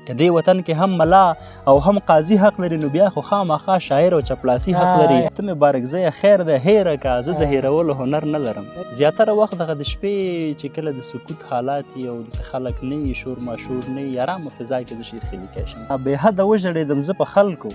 که دې وطن کې هم ملا او هم قاضي حق لري نو بیا خو خامخا شاعر او چپلاسي حق لري. ته مې بارکزیه خیر ده هیره که زه د هیرولو هنر نه لرم. زیاتره وخت دغه د شپې چې کله د سکوت حالات وي او داسې خلک نه وي شور ماشور نه وي ارامه فضا کې زه شعر لیکلی شم. بېحده وژړېدم زه په خلکو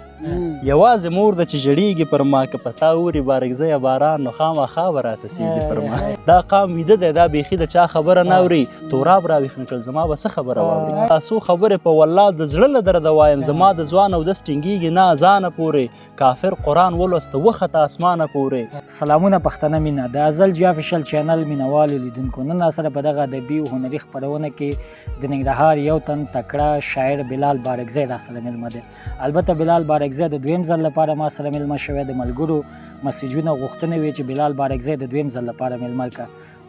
یوازې مور ده چې ژړېږي پر ما که په تا اوري بارکزیه باران نو خامخا به راسسېږي پر ما. دا قام ویده دی دا بیخي د چا خبره نه اوري. توراب راویښ نه کړل زما به څه خبره واوري. تاسو خبرې په والله د زړه له درده وایم زما د ځوان او دس ټینګېږي نه ځانه پورې کافر قرآن ولوسته وخته اسمانه پورې. سلامونه پښتنه مینه د ازل جی افیشل چینل مینوالو لیدونکو نن سره په دغه ادبي او هنري خپرونه کې د ننګرهار یو تن تکړه شاعر بلال بارکزی را سره مېلمه دی. البته بلال بارکزی د دویم ځل لپاره ما سره مېلمه شوی د ملګرو مسیجونه غوښتنې وې چې بلال بارکزی د دویم ځل لپاره مېلمه کړه.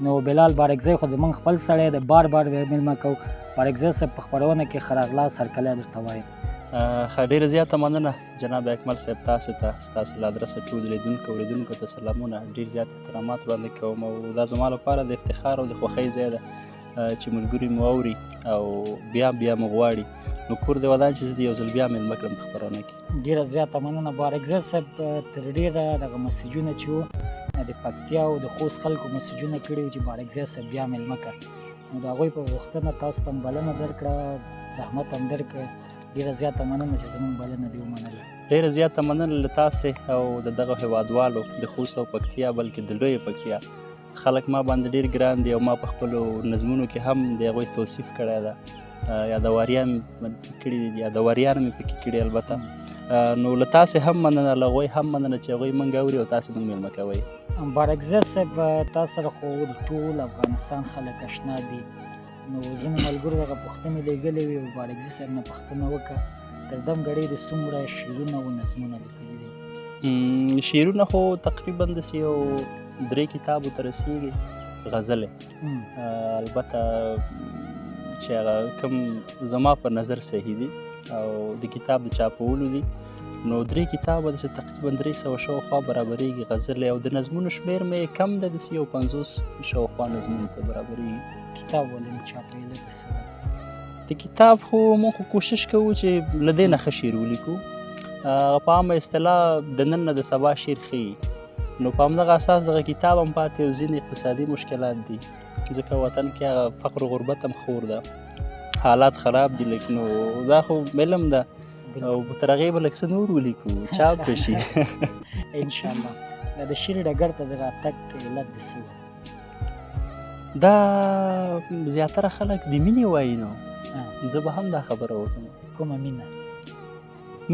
نو بلال بارکزی خو زموږ خپل سړی د بار مېلمه کوو. بارکزی صاحب په خپرونه کې ښه راغلاست هرکلی درته وایم. ښه ډېره زیاته مننه جناب اکمل صاحب تاسو ته ستاسو له ادرسه ټول لیدونکو ته سلامونه ډېر زیات احترامات وړاندې کوم او دا زما لپاره د افتخار او د خوښۍ ځای ده چې ملګري مو اوري او بیا مو غواړي. نو کور دې ودان چې زه د یو ځل بیا مېلمه کړم په خپرونه کې. ډېره زیاته مننه بارکزی صاحب. تر ډېره دغه مسیجونه چې وو د پکتیا او د خوست خلکو مسیجونه کړي وو چې بارکزی صاحب بیا مېلمه کړه. نو د هغوی په غوښتنه تاسو ته هم بلنه درکړه زحمت هم درکړه. ډېره زیاته مننه چې زموږ بلنه دې ومنله. ډېره زیاته مننه له تاسې او د دغه هېوادوالو د خوست او پکتیا بلکې د لویې پکتیا خلک ما باندې ډېر ګران دي او ما په خپلو نظمونو کې هم د هغوی توصیف کړی ده. یادوریان کړي دي یادوریان مې پکې کړي البته. نو له تاسې هم مننه له هغوی هم مننه چې هغوی موږ اوري او تاسې موږ مېلمه کوئ. بارکزی صاحب تا سره خو د ټول افغانستان خلک اشنا دي. نو ځینې ملګرو دغه پوښتنې لیږلې وې او بارکزي صاحب نه پوښتنه وکړه تر دم ګړۍ د څومره شعرونه او نظمونه لیکلي دي؟ شعرونه خو تقریبا داسې یو 3 کتابو ته رسېږي غزلې البته چې هغه کوم زما په نظر صحیح دي او د کتاب د چاپولو دي. نو 3 کتابه داسې تقریبا 300 شاوخوا برابرېږي غزلې او د نظمونو شمېر مې کم دی داسې یو 50 شاوخوا نظمونو ته برابرېږي. کتاب ولې نه چاپېده د څه د کتاب خو موږ خو کوشش کوو چې له دې نه ښه شعر ولیکو. په عامه اصطلاح د نن نه د سبا شعر ښیي. نو په همدغه اساس دغه کتاب هم پاتې او ځینې اقتصادي مشکلات دي ځکه وطن کې هغه فقر و غربت هم خور ده حالات خراب دي. لیکن دا خو علم ده او تر هغې به لږ څه نور ولیکو چاپ به شي انشاءالله. د شعر ډګر ته د راتګ علت د څه و؟ دا زیاتره خلک د مینې وایي. نو زه به هم دا خبره وکړم. کومه مینه؟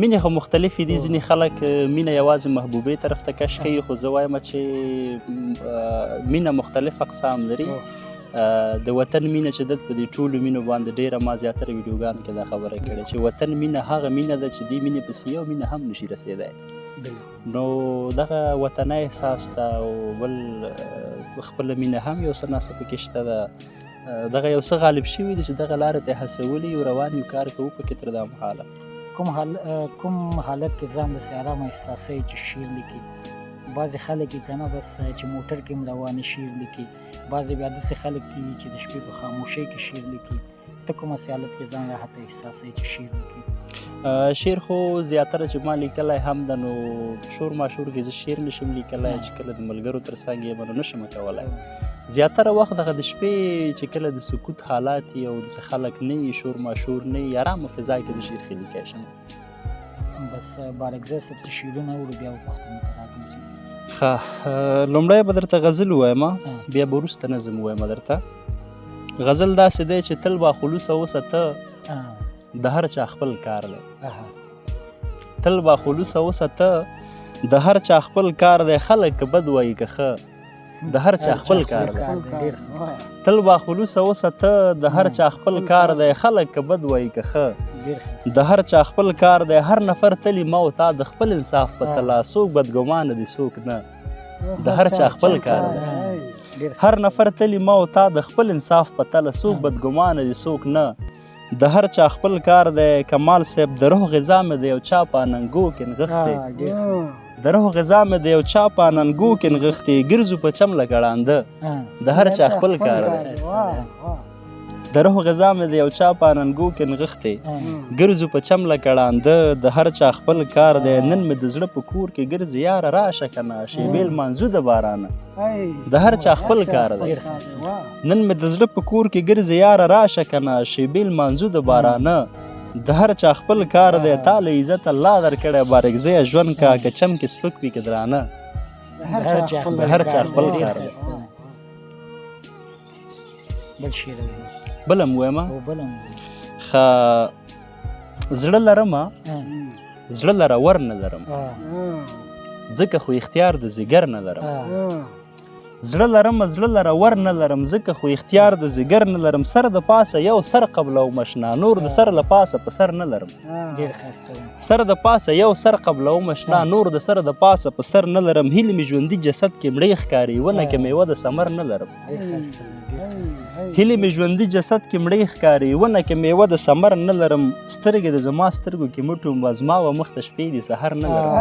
مینې خو مختلفې دي. ځینې خلک مینه یوازې محبوبې طرف ته کش کوي خو زه وایم چې مینه مختلف اقسام لري. د وطن مینه چې ده په دې ټولو مینو باندې ډېره ما زیاتره ویډیوګانو کې دا خبره کړې چې وطن مینه هغه مینه ده چې دې مینې پسې یو مینه هم نشي رسېدی. نو دغه وطني احساس ته او بل خپله مینه هم یو څه ناڅه پکې شته ده. دغه یو څه غالب شوي دي چې دغه لاره ته حسولي یو روان یو کار کوو پکې تر دا مهاله. کوم حالت کې ځان داسې ارامه احساسوي چې شعر لیکي؟ بعضې خلک یې که نه بس چې موټر کې هم روانې شعر لیکي. بعضې بیا داسې خلک دي چې د شپې په خاموشۍ کې شعر لیکي. ته کومه حالت کې ځان راحته احساسوي چې شعر لیکي؟ شعر خو زیاتره چې ما لیکلی هم ده نو شور ماشور کې زه شعر نشم لیکلی چې کله د ملګرو تر څنګ یم نو نشم کولی. زیاتره وخت دغه د شپې چې کله د سکوت حالات وي او داسې خلک نه وي شور ماشور نه وي ارامه فضا کې زه شعر ښه لیکی شم. بس بارکزی صاحب څه شعرونه اورو بیا پوښتنو ته راګرځو. ښه لومړی به درته غزل ووایم بیا به وروسته نظم ووایم درته. غزل داسې دی چې تل با خلوصه اوسه ته د هر چا خپل کار دی. تل با خلوصه اوسه ته د هر چا خپل کار دی. خلک که بد وایي که ښه د هر چا خپل کار دی. تل با خلوصه اوسه ته د هر چا خپل کار دی. خلک که بد وایي که ښه د هر چا خپل کار دی. هر نفر تلی ما او تا د خپل انصاف په تله څوک بدګمانه دي څوک نه د هر چا خپل کار دی. هر نفر تلی ما او تا د خپل انصاف په تله څوک بدګمانه دي څوک نه د هر چا خپل کار دی. کمال صاحب د روح غذا مې د یو چا په اننګو کې نغښتې د روح غذا مې د یو چا په اننګو کې نغښتې ګرځو په چمله ګړانده د هر چا خپل کار دی. د روح غذا مې د یو چا په اننګو کې نغښتې ګرځو په چمله کړانده د هر چا خپل کار دی نن مې د زړه په کور کې ګرځي یاره راشه کنه شیبې لمانځو د بارانه د هر چا خپل کار دی نن مې د زړه په کور کې ګرځي یاره راشه کنه شیبې لمانځو د بارانه د هر چا خپل کار دی تاله عزت الله درکړی بارکزیه ژوند کا که چم کې سپک وي که درانه د هر چا خپل کار دی بل شعر بل هم ویمه او بل هم ښه زړه لرمه زړه لره ور نه لرم ځکه خو اختیار د ځیګر نه لرم زړه لرم زړه لره ور نه لرم ځکه خو اختیار د ځیګر نه لرم سر د پاسه یو سر قبلوم اشنا نور د سر له پاسه په سر نه لرم سر د پاسه یو سر قبلوم اشنا نور د سر د پاسه په سر نه لرم هیلې مې ژوندي جسد کې مړې ښکاري ونه کې میوه د ثمر نه لرم هیلې مې ژوندي جسد کې مړې ښکاري ونه کې میوه د ثمر نه لرم سترګې د زما سترګو کې مټو زما و مخ ته شپې دي سحر نه لرم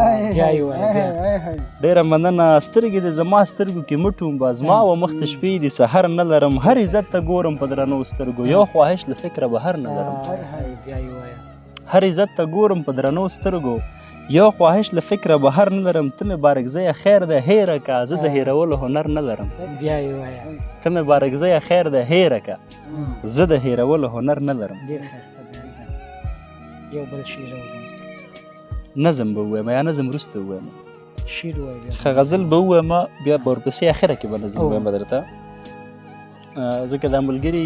ډېره مننه سترګې د زما سترګو کې مټو زما و مخ ته شپې دي سحر نه لرم هر عزت ته ګورم په درنو سترګو یو خواهش له فکره بهر نه لرم هر عزت ته ګورم په درنو سترګو یو خواهش له فکره بهر نه لرم ته مې بارکزیه خیر ده هیره کا زه د هیرولو هنر نه لرم ته مې بارکزیه خیر ده هیره کا زه د هیرولو هنر نه لرم یو بل شعر نظم به ووایم یا نظم وروسته ووایم شعر ووایه ښه غزل به ووایم بیا به ورپسې اخره کې به نظم ووایم درته ځکه دا ملګري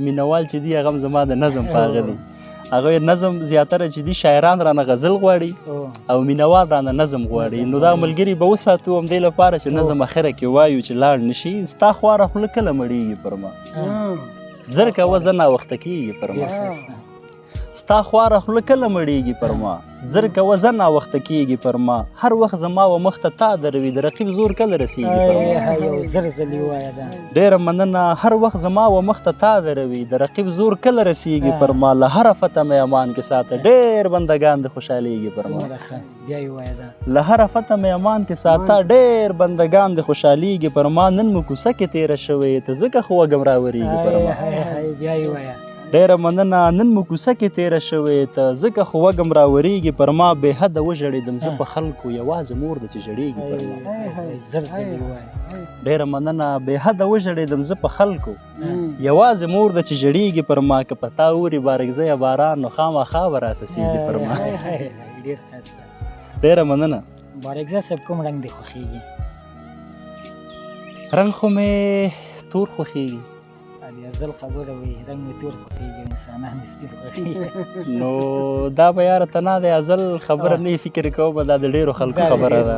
مینوال چې دي هغه هم زما د نظم په هغه دي هغه نظم زیاتره چې دي شاعران رانه غزل غواړي او مینوال رانه نظم غواړي نو دا ملګري به وساتو همدې لپاره چې نظم اخره کې وایو چې لاړ نشي ستا خواره خوله کله مړېږي پر ما زر کوه زه ناوخته کېږي پر ما ستا خواره خوله کله مړېږي پر ما زر کوه زه ناوخته کېږي پر ما هر وخت زما و مخ ته تا دروي د رقیب زور کله رسېږي پر ما یو زر ځلې ووایه دا ډېره مننه هر وخت زما و مخ ته تا دروي د رقیب زور کله رسېږي پر ما له هره فته مې امان کې ساته ډېر بندګان د خوشحالېږي پر ما بیا یې ووایه دا له هره فته مې امان کې ساته ډېر بندګان د خوشحالېږي پر ما نن مو کوڅه کې تېره شوې ته ځکه خو وږم راورېږي پر ما بیا یې ووایه ډېره مننه نن مو کوڅه کې تېره شوې ته ځکه خو وږم راورېږي پر ما بې حده وژړېدم زه په خلکو یوازې مور ده چې ژړېږي پر ما زر ځلې ووایه ډېره مننه بې حده وژړېدم زه په خلکو یوازې مور ده چې ژړېږي پر ما که په تا اوري بارکزیه باران نو خامخا به راسسېږي پر ما ډېر ښه ډېره مننه بارکزیه صاحب کوم رنګ دې خوښېږي رنګ خو مې تور خوښېږي ازل خبره وي رنګ مې تور خوښېږي انسانان مې سپین خوښېږي نو دا به یاره ته نه دی ازل خبره نه فکر کوم دا د ډېرو خلکو خبره ده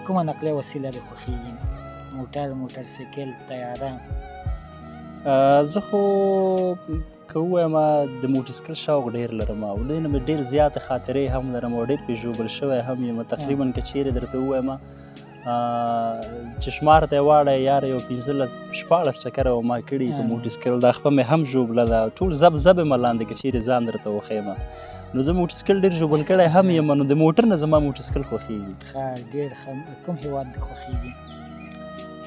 کومه نقلیه وسیله دې خوښېږي موټر سایکل طیاره زه خو که ووایم د موټرسایکل شوق ډېر لرم او دې نه مې ډېر زیاتې خاطرې هم لرم او ډېر پیژوبل شوی هم یم تقریبا که چیرې درته ووایم چې شمار ته یې واړی یاره یو 15-16 چکره و ما کړي په موټرسایکل دا خپه مې هم ژوبله ده ټول زب یې مه لاندې که چیرې ځان درته وښیم نو زه موټرسایکل ډېر ژوبل کړی هم یم نو د موټر نه زما موټرسایکل خوښېږي ښه ډېر ښه کوم هېواد دې خوښېږي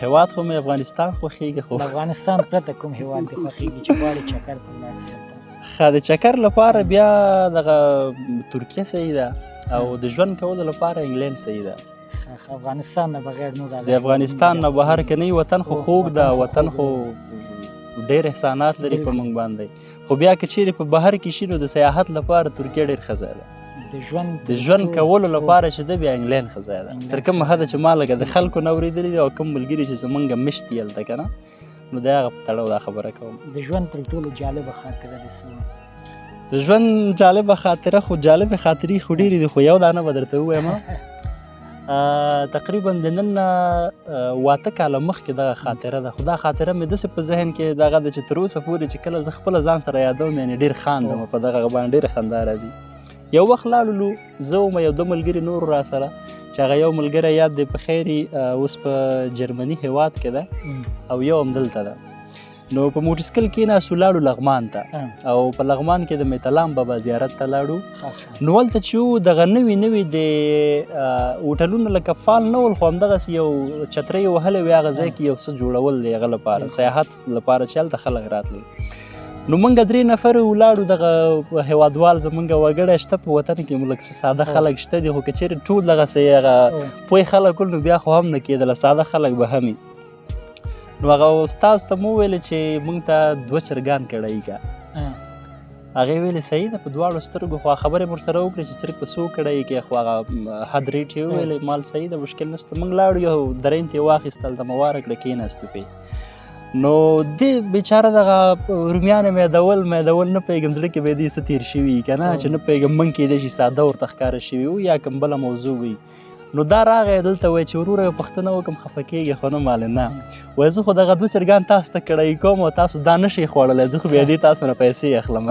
هېواد خو مې افغانستان خوښېږي خو له افغانستان پرته کوم هېواد دې خوښېږي چې غواړې چکر ته ولاړ شې ښه د چکر لپاره بیا دغه ترکیه صحیح ده او د ژوند کولو لپاره انګلینډ صحیح ده افغانستان نه بغیر نور د افغانستان نه بهر که نه وطن خو خوږ ده وطن خو ډېر احسانات لري په موږ باندې خو بیا که چیرې په بهر کې شي نو د سیاحت لپاره ترکیه ډېر ښه ځای ده د ژوند کولو لپاره چې ده بیا انګلینډ ښه ځای ده تر کومه حده چې ما لږه د خلکو نه اورېدلي دي او کوم ملګري چې زمونږ مشت دي هلته که نه نو د هغه په تړاو دا خبره کوم د ژوند تر ټولو جالبه خاطره دې څه د ژوند جالبه خاطره خو جالبې خاطرې خو ډېرې دي خو یو دانه به درته ووایم تقریبا د نن 8 کاله مخکې دغه خاطره ده خو دا خاطره مې داسې په ذهن کې دغه ده چې تر اوسه پورې چې کله زه خپله ځان سره یادوم یعنې ډېر خاندم په دغه باندې ډېره خندا راځي یو وخت لاړلو زه وم یو 2 ملګري نور را سره چې هغه یو ملګری یاد دی په خیر اوس په جرمني هېواد کې ده او یو هم دلته ده نو په موټرسایکل کېناستو لاړو لغمان ته او په لغمان کې د میتلام بابا زیارت ته لاړو نو هلته چې وو دغه نوي د هوټلونه لکه فال نه ول خو همدغسې یو چترۍ وهلی وي هغه ځای کې یو څه جوړول دی هغه لپاره سیاحت لپاره چې هلته خلک راتلل نو موږ 3 نفر ولاړو دغه هیوادوال زموږ وګړی شته په وطن کې مو لږ څه ساده خلک شته دي خو که چیرې ټول دغسې هغه پوه خلک ول نو بیا خو هم نه کېدله ساده خلک به هم نو هغه استاذ ته مو ویلې چې موږ ته 2 چرګان کړی کا هغې ویلې صحیح ده په دواړو سترګو خو خبرې مو ورسره وکړې چې چرګ په 100 کړی کې خو هغه حد ریټ یې وویلې مال صحیح ده مشکل نشته موږ لاړو یو درین ته یې واخیستل ته مو واره کړه کېناستو پې نو دې بیچاره دغه رومیان میدول نه پوهېږم زړه کې به یې دې څه تېر شوي وي که نه چې نه پوهېږم من کېدای شي ساده ورته ښکاره شوي وو یا کوم بله موضوع وي نو دا راغی دلته وایي چې وروره یو پوښتنه وکړم خفه کېږي خو نه مالې نه وایي زه خو دغه 2 چرګان تاسو ته کړی کوم او تاسو دا نه شئ خوړلی زه خو بیا دې تاسو نه پیسې اخلم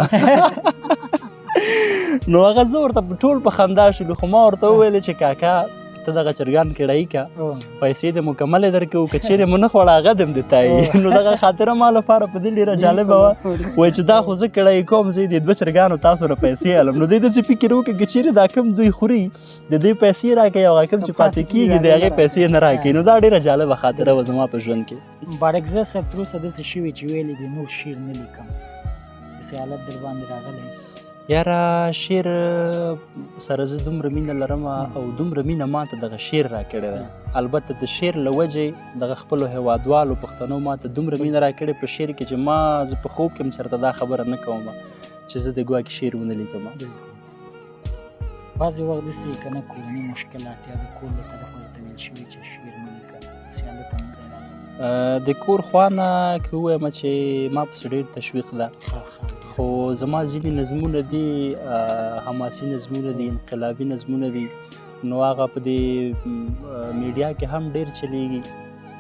نو هغه زه ورته ټول په خندا شولو خو ما ورته وویلې چې کاکا ته دغه چرګان کړی که پیسې دې مکملې درکوو که چیرې مو نه خوړه هغه دې هم دې تایي نو دغه خاطره ما لپاره په دې ډېره جالبه وه وایي چې دا خو زه کړی کوم زه دې 2 چرګانو تاسو نه پیسې الم نو دوی داسې فکر وکړه که چیرې دا کوم دوی خوري د دوی پیسې راکوي او هغه کوم چې پاتې کېږي د هغې پیسې نه راکوي نو دا ډېره جالبه خاطره وه زما په ژوند کې بارکزه صاحب تر اوسه داسې شوي چې ویلې دي نور شعر نه لیکم داسې حالت در باندې راغلی یاره شعر سره زه دومره مینه لرم او دومره مینه ماته دغه شعر راکړې ده البته د شعر له وجې دغه خپلو هیوادوالو پښتنو ماته دومره مینه راکړې په شعر کې چې ما زه په خوب کې هم چېرته دا خبره نه کوم چې زه د ګواکې شعر ونه لیکم بعضې وخت داسې که نه کورني مشکلات یا د کور له طرف ورته ویل شوي چې شعر مه لیکه داسې حالت هم نه دی راغلی د کور خوا نه که ووایم چې ما پسې ډېر تشویق ده خو زما ځینې نظمونه دي حماسي نظمونه دي انقلابي نظمونه دي نو هغه په دې میډیا کې هم ډېر چلیږي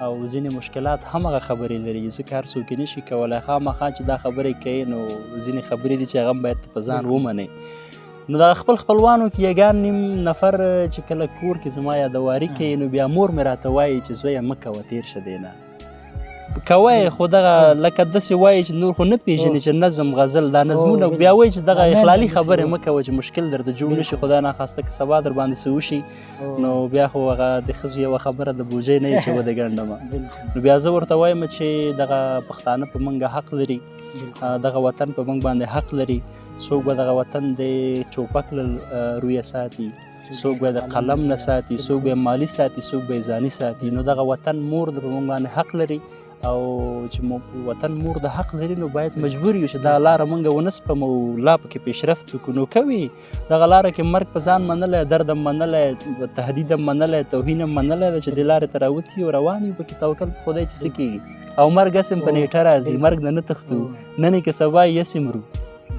او ځینې مشکلات هم هغه خبرې لري ځکه هر څوک یې نشي کولی خامخا چې دا خبرې کوي نو ځینې خبرې دي چې هغه هم باید په ځان ومنئ نو د خپل خپلوانو کې یګان نیم نفر چې کله کور کې زما یادواري کوي نو بیا مور مې راته وایي چې زویه مه کوه تېر شه دی نه کوی خو دغه لکه داسې وایي چې نور خو نه پېژنې چې نظم غزل دا نظمونه بیا وایي چې دغه اخلالي خبرې مه کوه چې مشکل درته جوړ نه شي خدای ناخواسته که سبا در باندې څه وشي نو بیا خو هغه د ښځو یوه خبره د بوجۍ نه یې چې وده ګنډمه نو بیا زه ورته وایم چې دغه پښتانه په موږ حق لري دغه وطن په موږ باندې حق لري څوک به دغه وطن د چوپک له رویه ساتي څوک به د قلم نه ساتي څوک به مالی ساتي څوک به ځاني ساتي نو دغه وطن مور د په موږ باندې حق لري او چې وطن مور د حق لري نو باید مجبور یو چې دا لاره موږ ونه سپمو لا پکې پیشرفت وکړو نو کوي دغه لاره کې مرګ په ځان منلی درد هم منلی تهدید هم منلی توهین هم منلی ده چې دې لارې ته راوتي او روان یو پکې توکل په خدای چې څه کېږي او مرګ هسې په نیټه راځي مرګ نه نه تښتو نن یې که سبا یې هسې مرو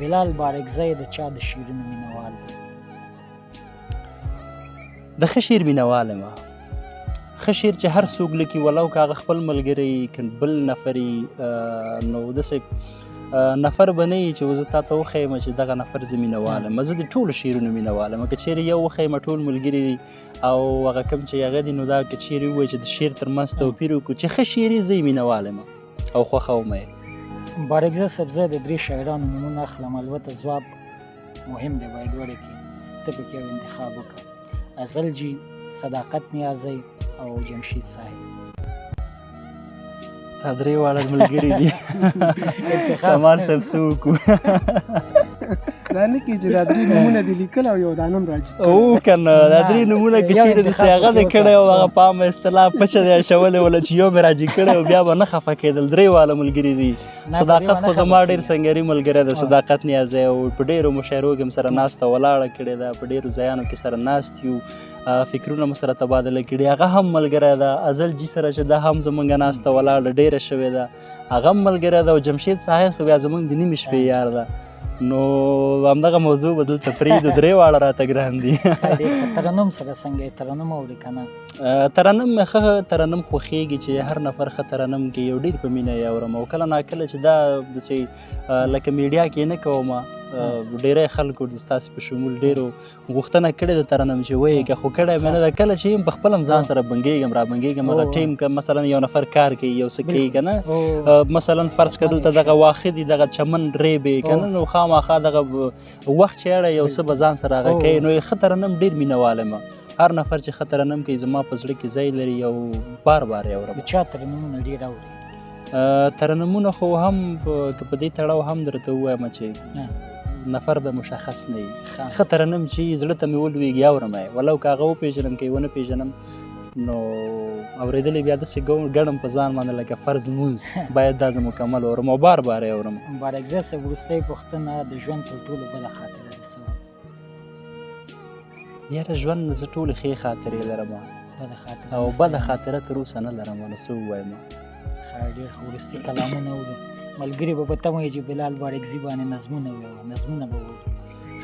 بلال بارکزی د چا د شعرونو مینهوال دی د ښه شعر مینهوال یم ښه شعر چې هر څوک لیکي ولو که هغه خپل ملګری که بل نفر نو داسې نفر به نه وي چې زه تا ته وښیم چې دغه نفر زه مینهوال یم زه د ټولو شعرونو مینهوال یم که چیرې یو وښیم ټول ملګري دي او هغه کوم چې هغه دي نو دا که چیرې ووایي چې د شعر تر منځ توپیر وکړو چې ښه شعر یې زه یې مینهوال یم او خوښوم یې بارکزه صاحب زه د 3 شاعرانو نومونه اخلم البته ځواب مهم دی باید وړکي ته پکې یو انتخاب وکړه ازل جي صداقت نیازی او جمشید صاحب دا 3 واړه ملګري دي کمال صاحب څه وکړو دا نه کېږي چې دا 3 نومونه دې لیکل او یو دا نوم راځي او که نه دا 3 نومونه که چیرې داسې هغه دې کړی او هغه په عامه اصطلاح پچه دې اچولی وله چې یو مې راجي کړی او بیا به نه خفه کېدل 3 واړه ملګري دي صداقت خو زما ډېر سنګري ملګری ده صداقت نیازی او په ډېرو مشاعرو کې م سره ناسته ولاړه کړې ده په ډېرو ځایانو کې سره ناست یو فکرونه مو سره تبادله کړي هغه هم ملګری ده ازل جي سره چې دا هم زموږ ناسته ولاړه ډېره شوې ده هغه هم ملګری ده او جمشید صاحب خو بیا زموږ د نیمې شپې یار ده نو همدغه موضوع به دلته پرېږدو 3 واړه راته ګران دي ترنم سره څنګه ترنم اوري که نه ترنم مې ښه ترنم خوښېږي چې هر نفر ښه ترنم کوي یو ډېر په مینه یې اورم او کله ناکله چې دا داسې لکه میډیا کې نه کوم ډیری خلکو د ستاسې په شمول ډیرو غوښتنه کړې ده ترنم چې ویې که خو کړی مې نه ده کله چې یم په خپل هم ځان سره بنګېږم را بنګېږم هغه ټیم که مثلا یو نفر کار کوي یو څه کوي که نه مثلا فرض که دلته دغه واښه دي دغه چمن ریبې که نه نو خامخا دغه وخت چې اړه یو څه به ځان سره هغه کوي نو ښه ترنم ډېر مینهوال یم هر نفر چې ښه ترنم کوي زما په زړه کې ځای لري او بار بار یې اورم د چا ترنمونه ډېر اوري ترنمونه خو هم که په دې تړاو هم درته ووایم چې نفر به مشخص نه وي ښه ترنم چې زړه ته مې ولویږي اورم یې ولو که هغه وپېژنم که یې ونه پېژنم نو اورېدلې بیا داسې ګڼم په ځان باندې لکه فرض لمونځ باید دا زه مکمل اورم او بار بار یې اورم مبارکزی صاحب وروستۍ پوښتنه د ژوند تر ټولو بده خاطره دې څه وه یاره ژوند زه ټولې ښې خاطرې لرم بده خاطره او بده خاطره تر اوسه نه لرم نو څه ووایم ډېر ښه وروستي کلامونه اورو ملګري به په تمه وي چې بلال بارکزي باندې نظمونه ووایو نظمونه به ووایو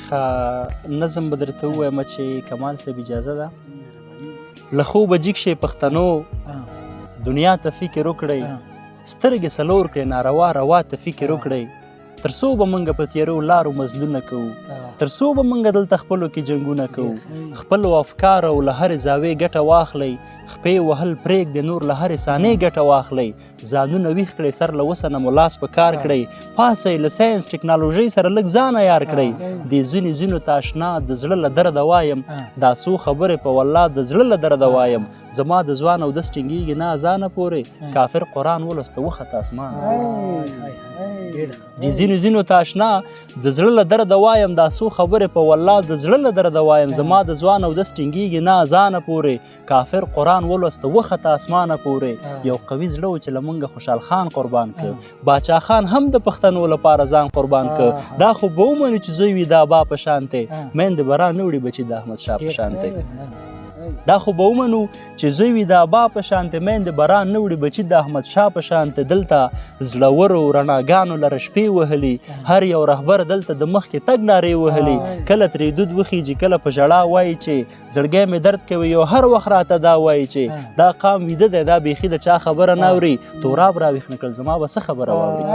ښه نظم به درته ووایم چې کمال صاحب اجازه ده له خوبه جګ شئ پښتنو دنیا ته فکر وکړئ سترګې څلور کړئ ناروا روا ته فکر وکړئ تر څو به موږ په تیرو لارو مزلونه کوو تر څو به موږ دلته خپلو کې جنګونه کوو خپلو افکارو له هرې زاویې ګټه واخلئ خپې وهل پرېږدئ نور له هرې ثانیې ګټه واخلئ ځانونه ویښ کړئ سر له اوسه نه مو لاس په کار کړئ پاسئ له ساینس ټکنالوژۍ سره لږ ځان عیار کړئ دې ځینو ته اشنا د زړه له درده وایم دا څو خبرې په والله د زړه له درده وایم زما د ځوان او دس ټینګېږي نه اذانه پورې کافر قرآن ولسته وخته اسمان دې ځینو ته اشنا د زړه له درده وایم دا څو خبرې په والله د زړه له درده وایم زما د ځوان او دس ټینګېږي نه اذانه پورې کافر قرآن ولسته وخته اسمانه پورې یو قوي زړه و چې له موږ خوشحال خان قربان کړ باچا خان هم د پښتنو لپاره ځان قربان کړ دا خو به ومنو چې زوی وي د ابا په شانتې میندې به را نه وړي بچي د احمدشاه په شانتې دا خو به ومنو چې زوی وي د ابا په شانتې میندې به را نه وړي بچي د احمدشاه په شانتې دلته زړورو رڼاګانو لره شپې وهلي هر یو رهبر دلته د مخکې تګ نارې وهلي کله ترې دود وخیږي کله په ژړا وایي چې زړګی مې درد کوي یو هر وخت راته دا وایي چې دا قام ویده دی دا بیخي د چا خبره نه اوري توراب راویښ نه کړل زما به څه خبره واوري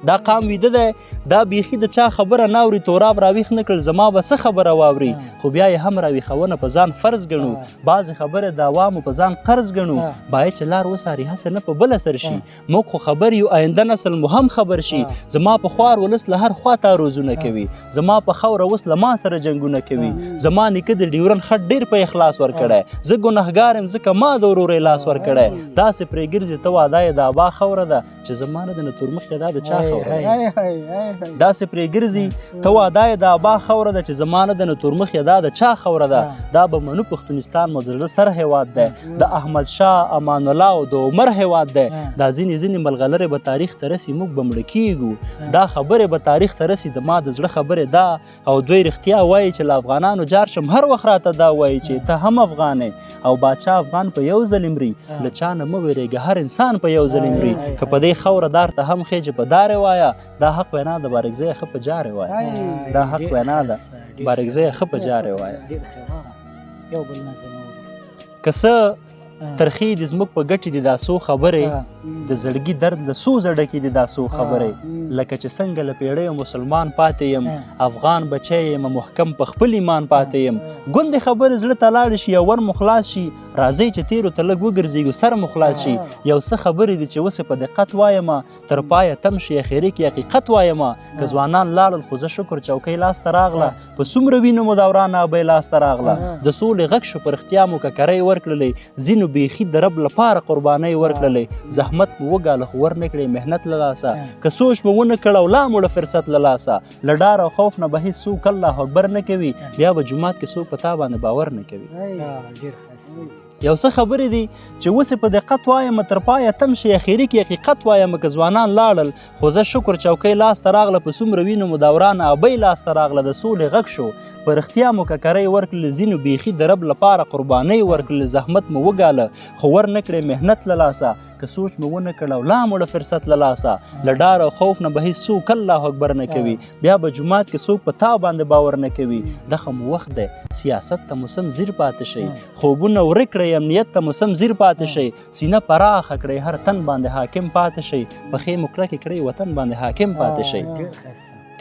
دا قام ویده دی دا بیخي د چا خبره نه اوري توراب راویښ نه کړل زما به څه خبره واوري خو بیا یې هم راویښونه په ځان فرض ګڼو بعضې خبرې د عوامو په ځان قرض ګڼو باید چې لار وساري هسې نه په بله سر شي موږ خو خبر یو آینده نسل مو هم خبر شي زما په خوار ولس له هر خوا تاروزونه کوي زما په خوره اوس له ما سره جنګونه کوي زما نیکه د ډیورن خط ډېر په اخلاص ورکړی زه ګنهګار یم ځکه ما د ورورې لاس ورکړی داسې پرې ګرځي ته واده یې د ابا خوره ده چې زما نه د نه تورمخې دا د چا داسې پرې ګرځي ته واده یې د ابا خوره ده چې زما نه د نه تورمخې دا د چا خوره ده دا به منو پښتونستان مو د زړه سر هېواد دی د احمدشاه امان الله او د عمر هېواد دی دا ځینې ملغلرې به تاریخ ته رسي موږ به مړه کېږو دا خبرې به تاریخ ته رسي د ما د زړه خبرې دا او دوی رښتیا وایي چې له افغانانو جار شم هر وخت راته دا وایي چې ته هم افغان او باچا افغان په یو ځل مري له چا نه مه وېرېږه هر انسان په یو ځل مري که په دې خوره دار ته هم خېجې په دارې وایه دا حق وینا د بارکزی ښه په جارې وایه دا حق وینا ده بارکزی ښه په جارې وایه یو بل نظم اورو که څه ترخې دي زموږ په ګټې دي دا څو خبرې د زړګي درد له څو زړه کې دي دا څو خبرې لکه چې څنګه له پیړیو مسلمان پاتې یم افغان بچی یم محکم په خپل ایمان پاتې یم ګوندې خبرې زړه ته لاړې شي یا ور مو خلاص شي راځئ چې تیرو ته لږ وګرځېږو سر مو خلاص شي یو څه خبرې دي چې اوس په دقت وایم تر پایه تم شي اخري کې حقیقت وایم که ځوانان لاړل خو زه شکر چوکۍ لاسته راغله په څومره وینو مو دوران ابۍ لاسته راغله د سولې غږ شو په رښتیا مو ککرۍ ورکړلې ځینو بیخي د رب لپاره قربانۍ ورکړلې زحمت مو وګاله خو ور نه کړې محنت له لاسه که سوچ مو ونه کړ او لا مو فرصت له لاسه له ډار او خوف نه به هېڅ څوک الله اکبر نه کوي بیا به جومات کې څوک په تا باندې باور نه کوي یو څه خبرې دي چې اوس په دقت وایم تر پایه تم شي اخري کې حقیقت وایم که ځوانان لاړل خو زه شکر چوکۍ لاسته راغله په څومره وینو مو دوران ابۍ لاسته راغله د سولې غږ شو په رښتیا مو ککرۍ ورکړلې ځینو بیخي د رب لپاره قربانۍ ورکړلې زحمت مو وګاله خو ور نه کړې محنت له لاسه که سوچ مو ونه کړ او لا مو فرصت له لاسه له ډار او خوف نه به هېڅ څوک الله اکبر نه کوي بیا به جومات کې څوک په تا باندې باور نه کوي دغه مو وخت دی سیاست ته مو سم ځیر پاتې شئ خوبونه ورک کړئ امنیت ته مو سم ځیر پاتې شئ سینه پراخه کړئ هر تن باندې حاکم پاتې شئ پښې مو کلکې کړئ وطن باندې حاکم پاتې شئ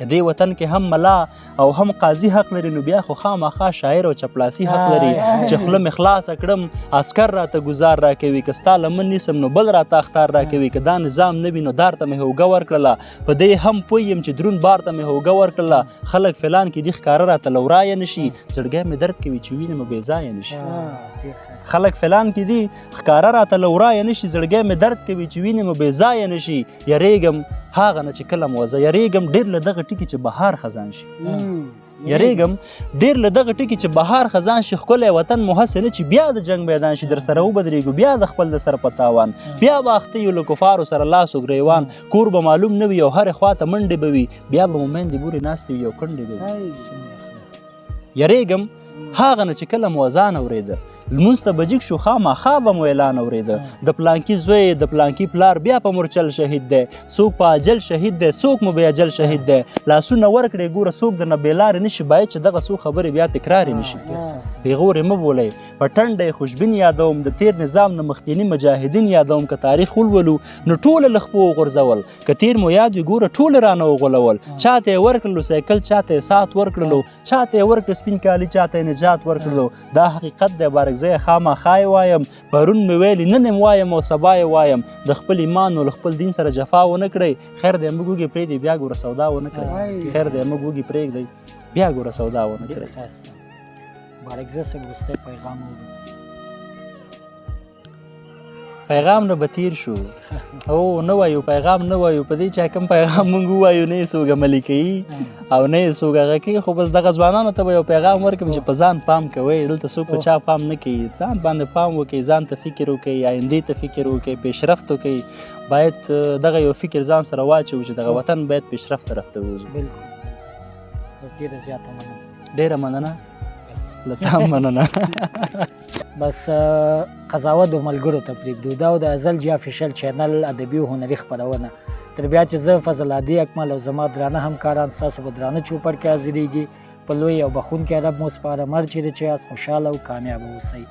که دې وطن کې هم ملا او هم قاضي حق لري نو بیا خو خامخا شاعر او چپلاسي حق لري چې خوله مې خلاصه کړم عسکر راته ګزار راکوي که ستا لمن نیسم نو بل راته اختار راکوي که دا نظام نه وي نو دار ته مې هوګه ورکړله په دې هم پوه یم چې دروند بار ته مې هوګه ورکړله خلک فلان کې دي ښکاره راته لورایه نه شي زړګی مې درد کوي چې وینې مې بې ځایه نه شي خلک فلان کې دي ښکاره راته لورایه نه شي زړګی مې درد کوي چې وینې مې بې ځایه نه شي یریږم هغه نه چې کله مو زه یریږم ډېر له دغه ټکي چې بهار خزان شي یریږم ډېر له دغه ټکي چې بهار خزان شي ښکلی وطن مو هسې نه چې بیا د جنګ میدان شي در سره وبدرېږو بیا د خپل د سر په تاوان بیا به اخته یو له کفارو سره لاس و ګریوان کور به معلوم نه وي او هرې خوا ته منډې به وي بیا به مو میندې بورې ناستې وي او کنډې به وي یریږم هغه نه چې کله مو اذان اورېده لمونځ ته به جګ شو خامخا به مو اعلان اورېده د پلانکي زوی د پلانکي پلار بیا په مورچل شهید دی څوک په اجل شهید دی څوک مو به اجل شهید دی لاسونه ورکړئ ګوره څوک درنه بېلارې نه شي باید چې دغه څو خبرې بیا تکرارې نه شي پیغورې مه بولئ په ټنډه خوشبین یادوم د تیر نظام نه مخکیني مجاهدین یادوم که تاریخ ولولو نو ټوله له خپو وغورځول که تیر مو یاد وي ګوره ټوله رانه وغولول چاته یې ورکړلو سایکل چاته یې ساعت ورکړلو چاته یې ورکړه سپین کالي چاته یې نجات ورکړلو دا حقیقت دی بارکزی خامخا یې وایم پرون مې ویلي نن یې وایم او سبا یې وایم د خپل ایمان او له خپل دین سره جفا ونه کړئ خیر دی موږ وږي پرېږدئ بیا ګوره سودا ونه کړئ خیر دی موږ وږي پرېږدئ بیا ګوره سودا ونه کړئ بارکزی صاحب وروستی پیغام اورو پیغام نه به تیر شو او نه وایو پیغام نه وایو په دې چې کوم پیغام موږ ووایو نه یې څوک عملي کوي او نه یې څوک هغه کوي خو بس دغه ځوانانو ته به یو پیغام ورکړم چې په ځان پام کوئ دلته څوک په چا پام نه کوي ځان باندې پام وکړئ ځان ته فکر وکړئ آیندې ته فکر وکړئ پیشرفت وکړئ باید دغه یو فکر ځان سره واچوو چې دغه وطن باید پیشرفت طرف ته ووځو بالکل بس ډېره زیاته مننه ډېره مننه له تا مننه بس قضاوت د ملګرو ته پرېږدو دا د ازل جي افیشل چینل ادبي او هنري خپرونه تر بیا چې زه فضل عادي اکمل او زما درانه همکاران ستاسو په درانه چوپړ کې حاضرېږي په لوی او بخونکی رب مو سپارم هر چیرې چې یاست خوشحاله او کامیابه اوسئ